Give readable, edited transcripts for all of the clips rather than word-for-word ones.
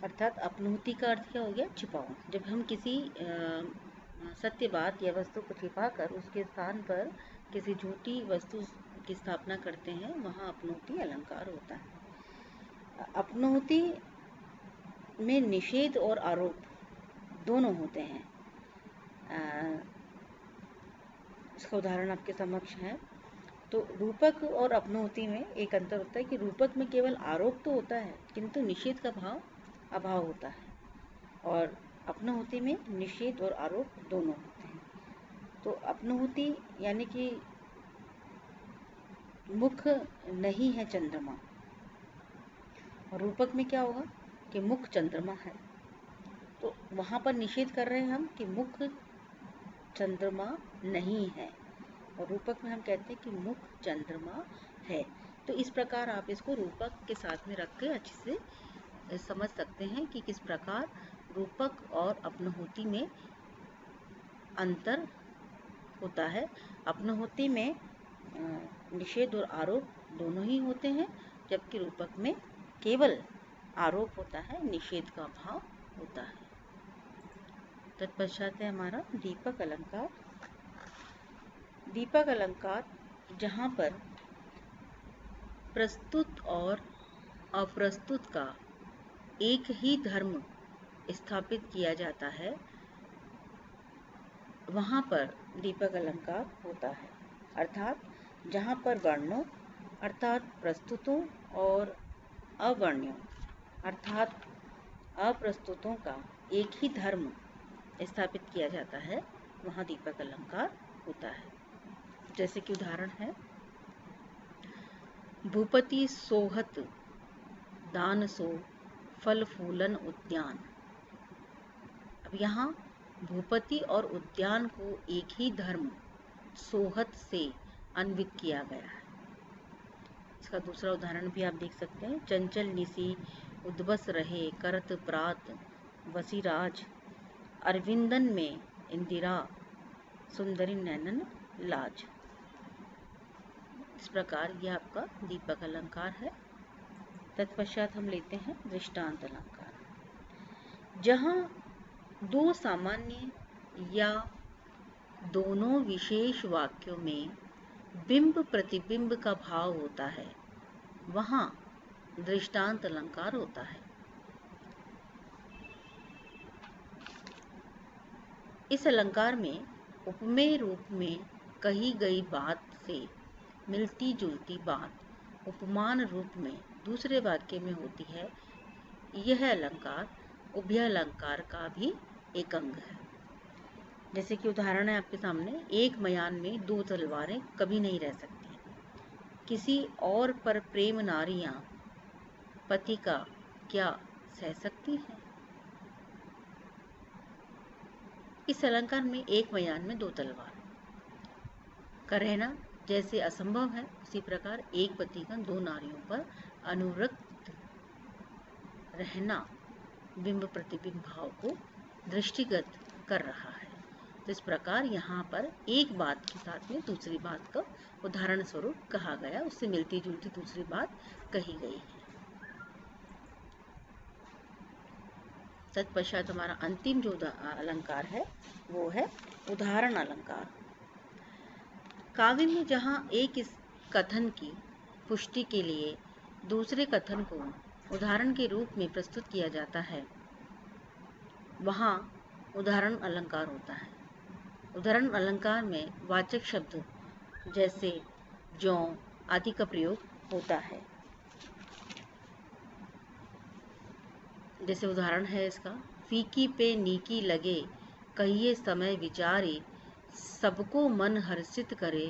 अर्थात अपनोति का अर्थ क्या हो गया? छिपाओ। जब हम किसी सत्य बात या वस्तु को छिपाकर उसके स्थान पर किसी झूठी वस्तु की स्थापना करते हैं, वहाँ अपनोति अलंकार होता है। अपनोति में निषेध और आरोप दोनों होते हैं। इसका उदाहरण आपके समक्ष है। तो रूपक और अपनोति में एक अंतर होता है कि रूपक में केवल आरोप तो होता है किंतु निषेध का अभाव होता है, और अपनोति में निषेध और आरोप दोनों होते हैं। तो अपनोति यानी कि मुख नहीं है चंद्रमा, और रूपक में क्या होगा कि मुख चंद्रमा है। तो वहाँ पर निषेध कर रहे हैं हम कि मुख चंद्रमा नहीं है, और रूपक में हम कहते हैं कि मुख चंद्रमा है। तो इस प्रकार आप इसको रूपक के साथ में रख के अच्छे से समझ सकते हैं कि किस प्रकार रूपक और अपनोति में अंतर होता है। अपनोति में निषेध और आरोप दोनों ही होते हैं, जबकि रूपक में केवल आरोप होता है, निषेध का भाव होता है। तत्पश्चात है हमारा दीपक अलंकार। दीपक अलंकार जहाँ पर प्रस्तुत और अप्रस्तुत का एक ही धर्म स्थापित किया जाता है, वहाँ पर दीपक अलंकार होता है। अर्थात जहाँ पर वर्णों अर्थात प्रस्तुतों और अवर्ण्यों अर्थात अप्रस्तुतों का एक ही धर्म स्थापित किया जाता है, वहाँ दीपक अलंकार होता है। जैसे कि उदाहरण है, भूपति सोहत दान सो फल फूलन उद्यान। अब यहाँ भूपति और उद्यान को एक ही धर्म सोहत से अन्वित किया गया है। इसका दूसरा उदाहरण भी आप देख सकते हैं। चंचल निसी उद्बस रहे करत प्रात वसीराज, अरविंदन में इंदिरा सुंदरी नैनन लाज। इस प्रकार यह आपका दीपक अलंकार है। तत्पश्चात हम लेते हैं दृष्टांत अलंकार। जहाँ दो सामान्य या दोनों विशेष वाक्यों में बिंब प्रतिबिंब का भाव होता है, वहाँ दृष्टांत अलंकार होता है। इस अलंकार में उपमेय रूप में कही गई बात से मिलती जुलती बात उपमान रूप में दूसरे वाक्य में होती है। यह अलंकार उभय अलंकार का भी एक अंग है। जैसे कि उदाहरण है आपके सामने, एक मयान में दो तलवारें कभी नहीं रह सकती। किसी और पर प्रेम नारियां पति का क्या सह सकती हैं। इस अलंकार में एक मयान में दो तलवार का रहना जैसे असंभव है, उसी प्रकार एक पति का दो नारियों पर अनुरक्त रहना बिंब प्रतिबिंब भाव को दृष्टिगत कर रहा है। तो इस प्रकार यहाँ पर एक बात के साथ में दूसरी बात का उदाहरण स्वरूप कहा गया, उससे मिलती जुलती दूसरी बात कही गई है। तत्पश्चात हमारा अंतिम जो अलंकार है वो है उदाहरण अलंकार। काव्य में जहाँ एक इस कथन की पुष्टि के लिए दूसरे कथन को उदाहरण के रूप में प्रस्तुत किया जाता है, वहाँ उदाहरण अलंकार होता है। उदाहरण अलंकार में वाचक शब्द जैसे ज्यों आदि का प्रयोग होता है। जैसे उदाहरण है इसका, फीकी पे नीकी लगे कहिए समय विचारे, सबको मन हर्षित करे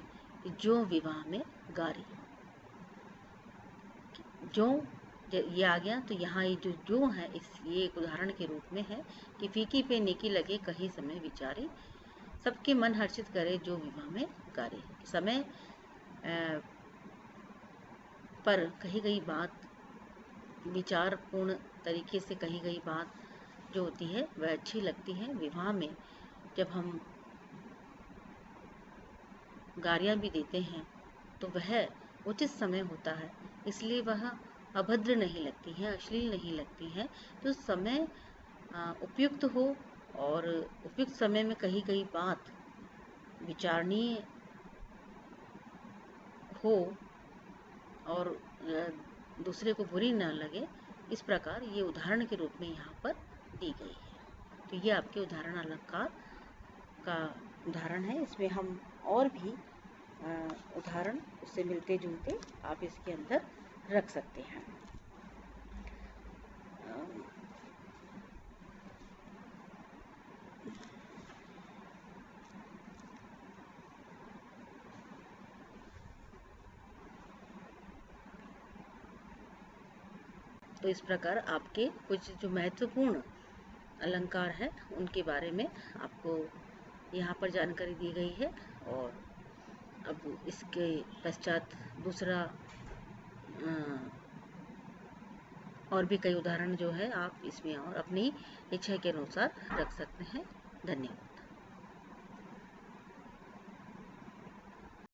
जो विवाह में गारी। जो ये आ गया, तो यहाँ ये जो है ये एक उदाहरण के रूप में है कि फीकी पे नीकी लगे कही समय विचारे, सबके मन हर्षित करे जो विवाह में गारी। समय पर कही गई बात, विचारपूर्ण तरीके से कही गई बात जो होती है वह अच्छी लगती है। विवाह में जब हम गारियाँ भी देते हैं तो वह उचित समय होता है, इसलिए वह अभद्र नहीं लगती हैं, अश्लील नहीं लगती हैं, तो समय उपयुक्त हो और उपयुक्त समय में कही गई बात विचारणीय हो और दूसरे को बुरी न लगे, इस प्रकार ये उदाहरण के रूप में यहाँ पर दी गई है। तो ये आपके उदाहरण अलंकार का उदाहरण है। इसमें हम और भी उदाहरण उससे मिलते जुलते आप इसके अंदर रख सकते हैं। तो इस प्रकार आपके कुछ जो महत्वपूर्ण अलंकार हैं उनके बारे में आपको यहाँ पर जानकारी दी गई है। और अब इसके पश्चात दूसरा और भी कई उदाहरण जो है आप इसमें और अपनी इच्छा के अनुसार रख सकते हैं। धन्यवाद।